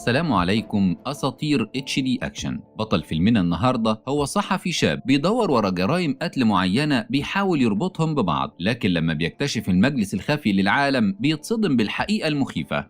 السلام عليكم. أساطير HD أكشن. بطل فيلمنا النهاردة هو صحفي شاب بيدور ورا جرائم قتل معينة بيحاول يربطهم ببعض، لكن لما بيكتشف المجلس الخفي للعالم بيتصدم بالحقيقة المخيفة.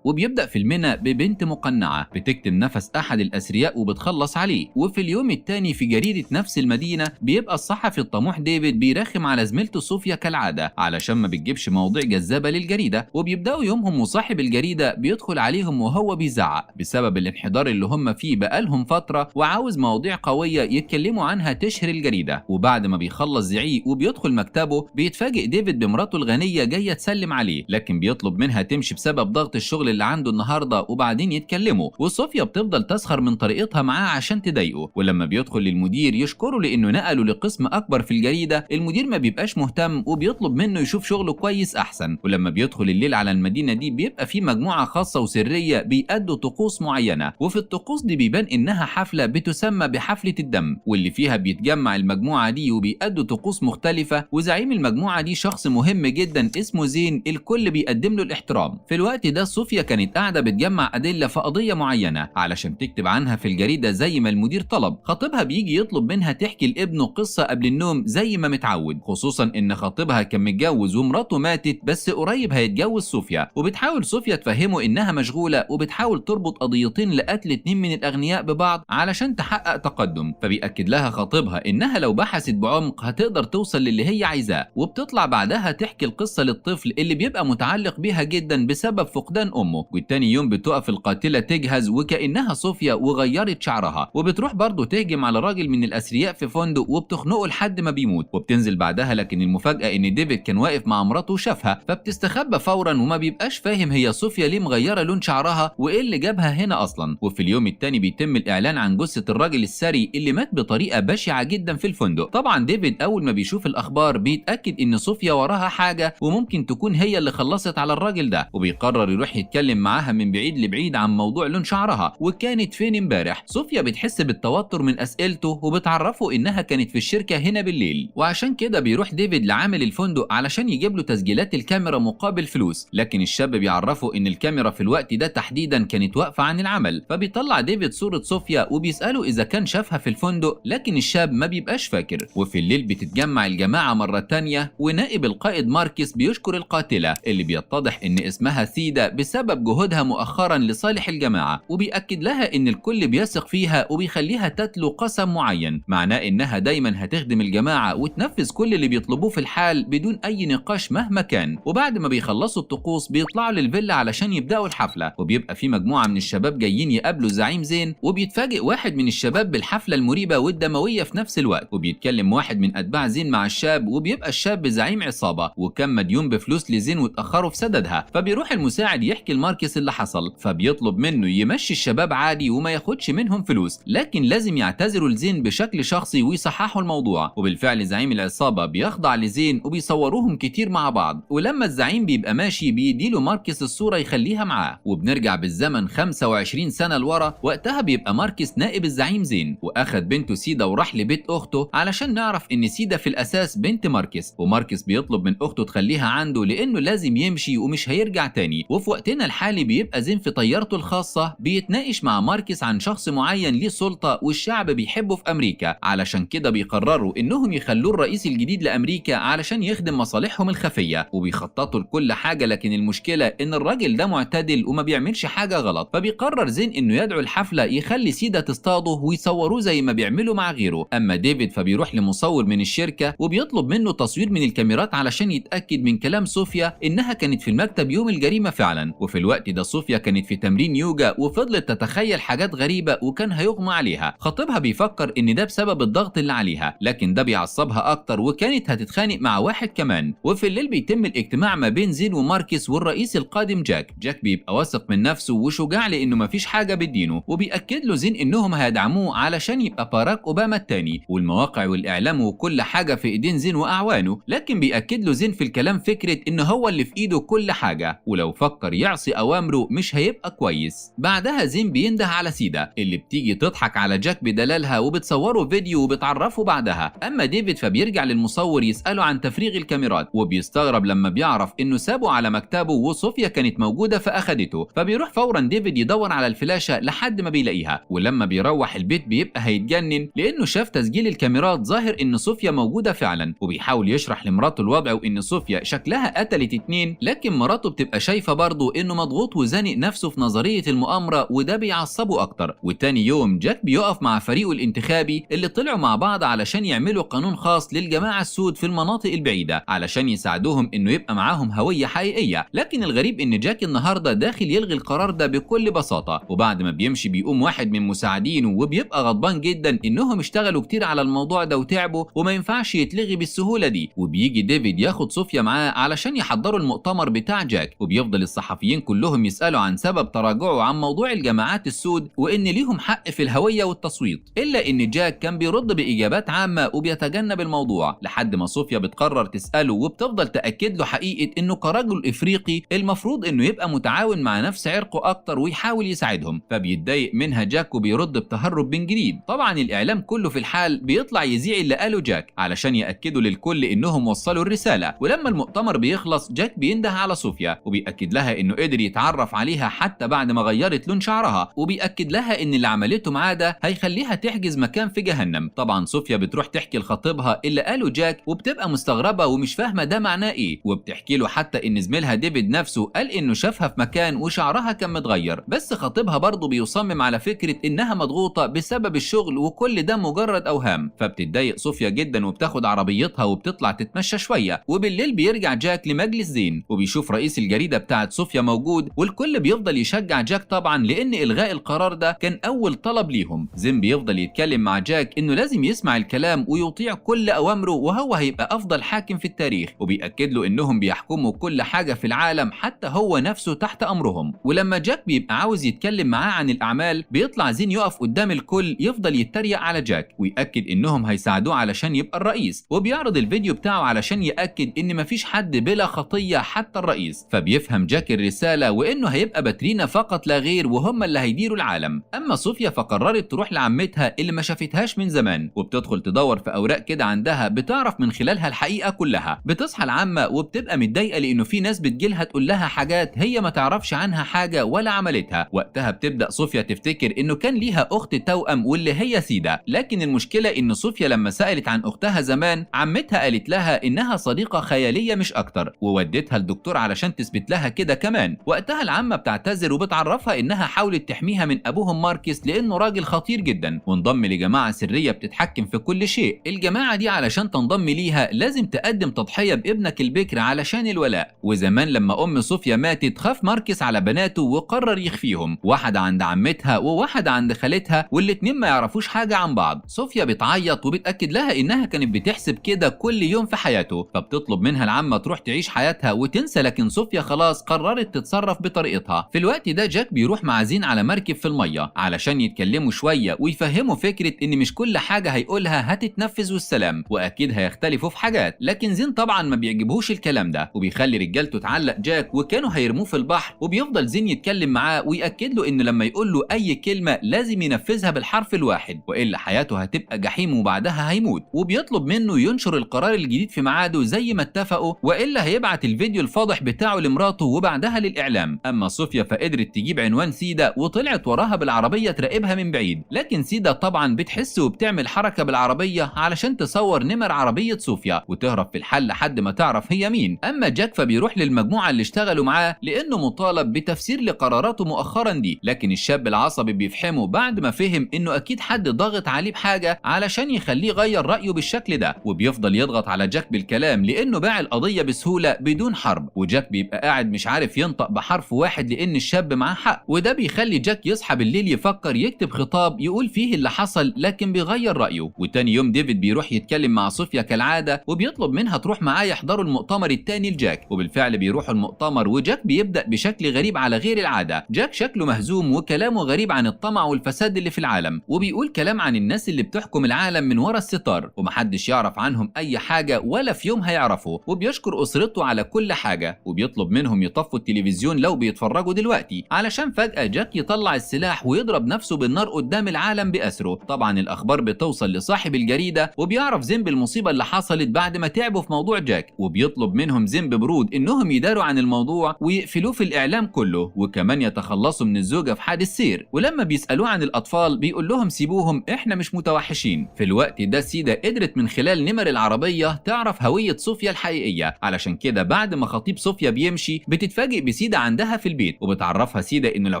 وبيبدأ فيلمنا ببنت مقنعة بتكتم نفس أحد الأثرياء وبتخلص عليه، وفي اليوم التاني في جريدة نفس المدينة بيبقى الصحفي الطموح ديفيد بيرخم على زميلته صوفيا كالعادة علشان ما بتجيبش مواضيع جذابة للجريدة، وبيبدأوا يومهم وصاحب الجريدة بيدخل عليهم وهو بيزعق بسبب الانحدار اللي هم فيه بقالهم فترة، وعاوز مواضيع قوية يتكلموا عنها تشهر الجريدة. وبعد ما بيخلص زعيق وبيدخل مكتبه بيتفاجئ ديفيد بمراته الغنية جاية تسلم عليه، لكن بيطلب منها تمشي بسبب ضغط الشغل اللي عنده النهارده، وبعدين يتكلموا. وصوفيا بتفضل تسخر من طريقتها معاه عشان تضايقه، ولما بيدخل للمدير يشكره لانه نقله لقسم اكبر في الجريده، المدير ما بيبقاش مهتم وبيطلب منه يشوف شغله كويس احسن. ولما بيدخل الليل على المدينه دي بيبقى في مجموعه خاصه وسريه بيأدوا طقوس معينه، وفي الطقوس دي بيبان انها حفله بتسمى بحفله الدم، واللي فيها بيتجمع المجموعه دي وبيأدوا طقوس مختلفه. وزعيم المجموعه دي شخص مهم جدا اسمه زين، الكل بيقدم له الاحترام. في الوقت ده صوفيا كانت قاعدة بتجمع أدلة في قضية معينة علشان تكتب عنها في الجريدة زي ما المدير طلب. خطيبها بيجي يطلب منها تحكي لابنه قصة قبل النوم زي ما متعود، خصوصا إن خطيبها كان متجوز ومراته ماتت بس قريب هيتجوز صوفيا. وبتحاول صوفيا تفهمه إنها مشغولة وبتحاول تربط قضيتين لقتل 2 من الأغنياء ببعض علشان تحقق تقدم، فبيأكد لها خطيبها إنها لو بحثت بعمق هتقدر توصل للي هي عايزاه. وبتطلع بعدها تحكي القصة للطفل اللي بيبقى متعلق بيها جدا بسبب فقدان أمه. تاني يوم بتقف القاتلة تجهز وكأنها صوفيا وغيرت شعرها، وبتروح برضه تهجم على راجل من الأثرياء في فندق وبتخنقه لحد ما بيموت، وبتنزل بعدها. لكن المفاجأة إن ديفيد كان واقف مع مراته وشافها، فبتستخبى فورا وما بيبقاش فاهم هي صوفيا ليه مغيرة لون شعرها وإيه اللي جابها هنا أصلا. وفي اليوم التاني بيتم الإعلان عن جثة الراجل الثري اللي مات بطريقة بشعة جدا في الفندق. طبعا ديفيد أول ما بيشوف الأخبار بيتأكد إن صوفيا وراها حاجة وممكن تكون هي اللي خلصت على الراجل ده، وبيقرر يروح يتكلم معاها من بعيد لبعيد عن موضوع لون شعرها وكانت فين امبارح. صوفيا بتحس بالتوتر من اسئلته وبتعرفه انها كانت في الشركه هنا بالليل، وعشان كده بيروح ديفيد لعامل الفندق علشان يجيب له تسجيلات الكاميرا مقابل فلوس. لكن الشاب بيعرفه ان الكاميرا في الوقت ده تحديدا كانت واقفه عن العمل، فبيطلع ديفيد صوره صوفيا وبيساله اذا كان شافها في الفندق، لكن الشاب ما بيبقاش فاكر. وفي الليل بتتجمع الجماعه مره تانية، ونائب القائد ماركس بيشكر القاتله اللي بيتضح ان اسمها سيدا بسبب جهودها مؤخرا لصالح الجماعة، وبيأكد لها ان الكل بيثق فيها وبيخليها تتلو قسم معين معناه انها دايما هتخدم الجماعة وتنفذ كل اللي بيطلبوه في الحال بدون اي نقاش مهما كان. وبعد ما بيخلصوا الطقوس بيطلعوا للفيلا علشان يبدأوا الحفلة، وبيبقى في مجموعة من الشباب جايين يقابلوا زعيم زين، وبيتفاجئ واحد من الشباب بالحفلة المريبة والدموية في نفس الوقت، وبيتكلم واحد من اتباع زين مع الشاب، وبيبقى الشاب زعيم عصابة وكان مديون بفلوس لزين واتأخروا في سددها. فبيروح المساعد يحكي لماركس اللي حصل، فبيطلب منه يمشي الشباب عادي وما ياخدش منهم فلوس، لكن لازم يعتذروا لزين بشكل شخصي ويصححوا الموضوع. وبالفعل زعيم العصابة بيخضع لزين وبيصوروهم كتير مع بعض، ولما الزعيم بيبقى ماشي بيديله ماركس الصورة يخليها معاه. وبنرجع بالزمن 25 سنة لورا، وقتها بيبقى ماركس نائب الزعيم زين، واخد بنته سيدا وراح لبيت اخته علشان نعرف ان سيدا في الاساس بنت ماركس. وماركس بيطلب من اخته تخليها عنده لانه لازم يمشي ومش هيرجع تاني. وفي وقتنا الحالي بيبقى زين في طيارته الخاصة بيتناقش مع ماركس عن شخص معين ليه سلطة والشعب بيحبه في أمريكا، علشان كده بيقرروا إنهم يخلوه الرئيس الجديد لأمريكا علشان يخدم مصالحهم الخفية، وبيخططوا لكل حاجة. لكن المشكلة إن الراجل ده معتدل وما بيعملش حاجة غلط، فبيقرر زين إنه يدعو الحفلة يخلي سيدا تصطاده ويصوروه زي ما بيعملوا مع غيره. أما ديفيد فبيروح لمصور من الشركة وبيطلب منه تصوير من الكاميرات علشان يتأكد من كلام صوفيا إنها كانت في المكتب يوم الجريمة فعلا. وفي الوقت ده صوفيا كانت في تمرين يوجا وفضلت تتخيل حاجات غريبة وكان هيغمى عليها. خطيبها بيفكر ان ده بسبب الضغط اللي عليها، لكن ده بيعصبها اكتر وكانت هتتخانق مع واحد كمان. وفي الليل بيتم الاجتماع ما بين زين وماركس والرئيس القادم جاك. جاك بيبقى واثق من نفسه وشجاع لانه مفيش حاجة بدينه، وبيأكد له زين انهم هيدعموه علشان يبقى باراك اوباما التاني، والمواقع والاعلام وكل حاجة في ايدين زين واعوانه. لكن بيأكد له زين في الكلام فكرة ان هو اللي في ايده كل حاجة، ولو فكر يعصب يعصي أوامره مش هيبقى كويس. بعدها زين بينده على سيدا اللي بتيجي تضحك على جاك بدلالها وبتصوره فيديو وبتعرفه بعدها. أما ديفيد فبيرجع للمصور يسأله عن تفريغ الكاميرات، وبيستغرب لما بيعرف إنه سابه على مكتبه وصوفيا كانت موجودة فأخدته. فبيروح فورا ديفيد يدور على الفلاشة لحد ما بيلاقيها، ولما بيروح البيت بيبقى هيتجنن لأنه شاف تسجيل الكاميرات ظاهر إن صوفيا موجودة فعلا. وبيحاول يشرح لمراته الوضع وإن صوفيا شكلها قتلت اتنين، لكن مراته بتبقى شايفة برضه إنه مضغوط وزانق نفسه في نظرية المؤامرة وده بيعصبه أكتر. وتاني يوم جاك بيقف مع فريقه الانتخابي اللي طلعوا مع بعض علشان يعملوا قانون خاص للجماعة السود في المناطق البعيدة علشان يساعدوهم إنه يبقى معاهم هوية حقيقية. لكن الغريب إن جاك النهاردة داخل يلغي القرار ده بكل بساطة، وبعد ما بيمشي بيقوم واحد من مساعدينه وبيبقى غضبان جدا إنهم اشتغلوا كتير على الموضوع ده وتعبوا وما ينفعش يتلغي بالسهولة دي. وبيجي ديفيد ياخد صوفيا معاه علشان يحضروا المؤتمر بتاع جاك، وبيفضل الصحفيين كلهم يسألوا عن سبب تراجعه عن موضوع الجماعات السود وإن ليهم حق في الهوية والتصويت، إلا إن جاك كان بيرد بإجابات عامة وبيتجنب الموضوع لحد ما صوفيا بتقرر تسأله وبتفضل تأكد له حقيقة إنه كرجل إفريقي المفروض إنه يبقى متعاون مع نفس عرقه أكتر ويحاول يساعدهم. فبيتضايق منها جاك وبيرد بتهرب من جديد. طبعا الإعلام كله في الحال بيطلع يذيع اللي قاله جاك علشان يأكدوا للكل إنهم وصلوا الرسالة. ولما المؤتمر بيخلص جاك بينده على صوفيا وبيأكد لها إنه قدر يتعرف عليها حتى بعد ما غيرت لون شعرها، وبيأكد لها إن اللي عملته معاه ده هيخليها تحجز مكان في جهنم. طبعا صوفيا بتروح تحكي لخطيبها اللي قاله جاك وبتبقى مستغربة ومش فاهمة ده معناه إيه، وبتحكي له حتى إن زميلها ديفيد نفسه قال إنه شافها في مكان وشعرها كان متغير. بس خطيبها برضه بيصمم على فكرة إنها مضغوطة بسبب الشغل وكل ده مجرد أوهام. فبتتضايق صوفيا جدا وبتاخد عربيتها وبتطلع تتمشى شوية. وبالليل بيرجع جاك لمجلس زين وبيشوف رئيس الجريدة بتاعت صوفيا موجود، والكل بيفضل يشجع جاك طبعا لأن إلغاء القرار ده كان أول طلب ليهم. زين بيفضل يتكلم مع جاك إنه لازم يسمع الكلام ويطيع كل أوامره وهو هيبقى أفضل حاكم في التاريخ، وبيأكد له إنهم بيحكموا كل حاجة في العالم حتى هو نفسه تحت أمرهم. ولما جاك بيبقى عاوز يتكلم معاه عن الأعمال بيطلع زين يقف قدام الكل يفضل يتريق على جاك ويأكد إنهم هيساعدوه علشان يبقى الرئيس، وبيعرض الفيديو بتاعه علشان يأكد إن مفيش حد بلا خطية حتى الرئيس. فبيفهم جاك الرسالة وإنه هيبقى باترينا فقط لا غير وهم اللي هيديروا العالم. أما صوفيا فقررت تروح لعمتها اللي ما شافتهاش من زمان وبتدخل تدور في أوراق كده عندها بتعرف من خلالها الحقيقة كلها. بتصحى العمة وبتبقى متضايقة لأنه في ناس بتجيلها تقول لها حاجات هي ما تعرفش عنها حاجة ولا عملتها. وقتها بتبدأ صوفيا تفتكر إنه كان ليها أخت توأم واللي هي سيدا، لكن المشكلة إن صوفيا لما سألت عن أختها زمان عمتها قالت لها إنها صديقة خيالية مش أكتر، وودتها الدكتور علشان تثبت لها كده كمان. وقتها العمة بتعتذر وبتعرفها إنها حاولت تحميها من أبوهم ماركس لأنه راجل خطير جدا وانضم لجماعة سرية بتتحكم في كل شيء. الجماعة دي علشان تنضم ليها لازم تقدم تضحية بابنك البكر علشان الولاء. وزمان لما أم صوفيا ماتت خاف ماركس على بناته وقرر يخفيهم، واحدة عند عمتها وواحدة عند خالتها والاتنين ما يعرفوش حاجة عن بعض. صوفيا بتعيط وبتأكد لها إنها كانت بتحسب كده كل يوم في حياته، فبتطلب منها العمة تروح تعيش حياتها وتنسى، لكن صوفيا خلاص قررت تتصرف بطريقتها. في الوقت ده جاك بيروح مع زين على مركب في المية علشان يتكلموا شوية ويفهموا فكرة إن مش كل حاجة هيقولها هتتنفذ والسلام، وأكيد هيختلفوا في حاجات. لكن زين طبعا ما بيعجبهوش الكلام ده وبيخلي رجالته تعلق جاك وكانوا هيرموه في البحر، وبيفضل زين يتكلم معاه ويأكد له إنه لما يقول له أي كلمة لازم ينفذها بالحرف الواحد وإلا حياته هتبقى جحيم وبعدها هيموت. وبيطلب منه ينشر القرار الجديد في ميعاده زي ما اتفقوا وإلا هيبعت الفيديو الفاضح بتاعه لمراته وبعدها للإعلام. أما صوفيا فقدرت تجيب عنوان سيدا وطلعت وراها بالعربية تراقبها من بعيد، لكن سيدا طبعا بتحس وبتعمل حركة بالعربية علشان تصور نمر عربية صوفيا وتهرب في الحل لحد ما تعرف هي مين. أما جاك فبيروح للمجموعة اللي اشتغلوا معاه لأنه مطالب بتفسير لقراراته مؤخرا دي، لكن الشاب العصبي بيفهمه بعد ما فهم إنه أكيد حد ضاغط عليه بحاجة علشان يخليه يغير رأيه بالشكل ده، وبيفضل يضغط على جاك بالكلام لأنه باع القضية بسهولة بدون حرب. وجاك بيبقى قاعد مش عارف ينطق بحرف واحد لأن الشاب معاه حق، وده بيخلي جاك يصحى بالليل يفكر يكتب خطاب يقول فيه اللي حصل لكن بيغير رأيه. وتاني يوم ديفيد بيروح يتكلم مع صوفيا كالعادة وبيطلب منها تروح معاه يحضروا المؤتمر التاني لجاك، وبالفعل بيروحوا المؤتمر وجاك بيبدأ بشكل غريب على غير العادة. جاك شكله مهزوم وكلامه غريب عن الطمع والفساد اللي في العالم، وبيقول كلام عن الناس اللي بتحكم العالم من ورا الستار ومحدش يعرف عنهم أي حاجة ولا في يوم هيعرفوا، وبيشكر أسرته على كل حاجة وبيطلب منهم يطفوا التلفزيون التلفزيون لو بيتفرجوا دلوقتي، علشان فجأة جاك يطلع السلاح ويضرب نفسه بالنار قدام العالم بأسره. طبعا الأخبار بتوصل لصاحب الجريدة وبيعرف زين بالمصيبة اللي حصلت بعد ما تعبوا في موضوع جاك، وبيطلب منهم زين ببرود إنهم يداروا عن الموضوع ويقفلوه في الإعلام كله، وكمان يتخلصوا من الزوجة في حادث سير. ولما بيسألوه عن الأطفال بيقول لهم سيبوهم، إحنا مش متوحشين. في الوقت ده سيدا قدرت من خلال نمر العربية تعرف هوية صوفيا الحقيقية، علشان كده بعد ما خطيب صوفيا بيمشي بتتفاجئ بسيدا عندها في البيت، وبتعرفها سيدا إنه لو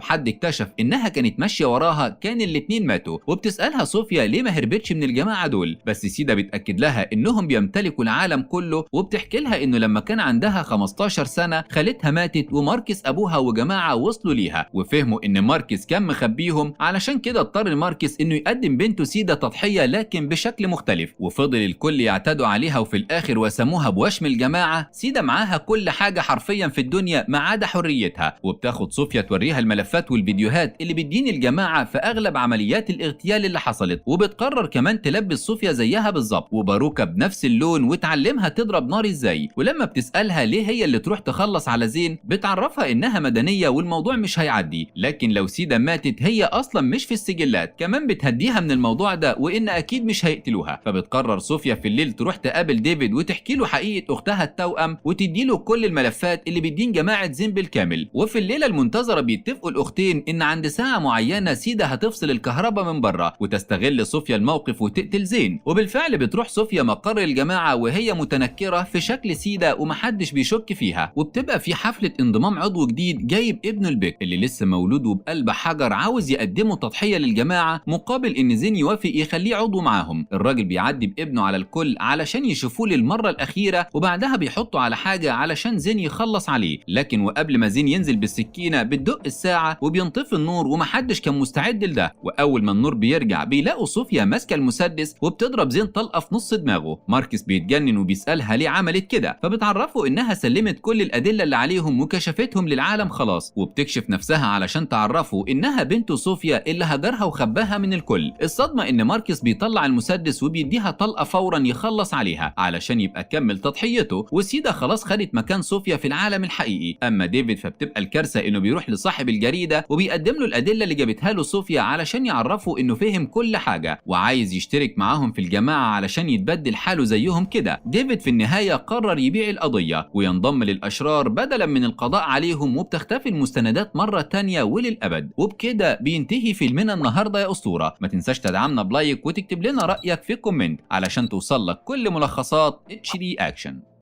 حد اكتشف إنها كانت ماشية وراها كان الاتنين ماتوا. وبتسألها صوفيا ليه ما هربتش من الجماعة دول، بس سيدا بتأكد لها إنهم بيمتلكوا العالم كله، وبتحكي لها إنه لما كان عندها 15 سنة خالتها ماتت وماركس أبوها وجماعة وصلوا ليها وفهموا إن ماركس كان مخبيهم، علشان كده اضطر ماركس إنه يقدم بنته سيدا تضحية لكن بشكل مختلف، وفضل الكل يعتدوا عليها وفي الآخر وسموها بوشم الجماعة. سيدا معاها كل حاجة حرفيا في الدنيا ما عدا حريتها، وبتاخد صوفيا توريها الملفات والفيديوهات اللي بتدين الجماعة في أغلب عمليات الاغتيال اللي حصلت، وبتقرر كمان تلبس صوفيا زيها بالظبط وباروكة بنفس اللون وتعلمها تضرب نار ازاي. ولما بتسألها ليه هي اللي تروح تخلص على زين بتعرفها إنها مدنية والموضوع مش هيعدي، لكن لو سيدا ماتت هي أصلا مش في السجلات. كمان بتهديها من الموضوع ده وإن أكيد مش هيقتلوها. فبتقرر صوفيا في الليل تروح تقابل ديفيد وتحكي له حقيقة أختها التوأم وتديله كل الملفات اللي بتدين جماعة زين بالكامل. وفي الليلة المنتظرة بيتفقوا الأختين إن عند ساعة معينة سيدا هتفصل الكهرباء من بره وتستغل صوفيا الموقف وتقتل زين. وبالفعل بتروح صوفيا مقر الجماعة وهي متنكرة في شكل سيدا ومحدش بيشك فيها، وبتبقى في حفلة انضمام عضو جديد جايب ابنه البك اللي لسه مولود وبقلب حجر عاوز يقدمه تضحية للجماعة مقابل إن زين يوافق يخليه عضو معاهم. الراجل بيعدي بابنه على الكل علشان يشوفوه للمرة الأخيرة وبعدها بيحطوا على حاجة علشان زين يخلص عليه، لكن وقبل ما زين ينزل بالسكينة بتدق الساعة وبينطفي النور ومحدش كان مستعد لده. وأول ما النور بيرجع بيلاقوا صوفيا ماسكة المسدس وبتضرب زين طلقة في نص دماغه. ماركس بيتجنن وبيسألها ليه عملت كده، فبتعرفه إنها سلمت كل الأدلة اللي عليهم وكشفتهم للعالم خلاص، وبتكشف نفسها علشان تعرفه إنها بنته صوفيا اللي هجرها وخباها من الكل. الصدمة إن ماركس بيطلع المسدس وبيديها طلقة فورا يخلص عليها علشان يبقى كمل تضحيته، وسيدا خلاص خدت مكان صوفيا في العالم الحقيقي. أما ديفيد فبتبقى الكارثة إنه بيروح لصاحب الجريدة وبيقدم له الأدلة اللي جابتها له صوفيا علشان يعرفه إنه فهم كل حاجة وعايز يشترك معاهم في الجماعة علشان يتبدل حاله زيهم كده. ديفيد في النهاية قرر يبيع القضية وينضم للأشرار بدلا من القضاء عليهم، وبتختفي المستندات مرة تانية وللأبد. وبكده بينتهي فيلمنا النهاردة يا أسطورة. ما تنساش تدعمنا بلايك وتكتب لنا رأيك في الكومنت علشان توصل لك كل ملخصات HD أكشن.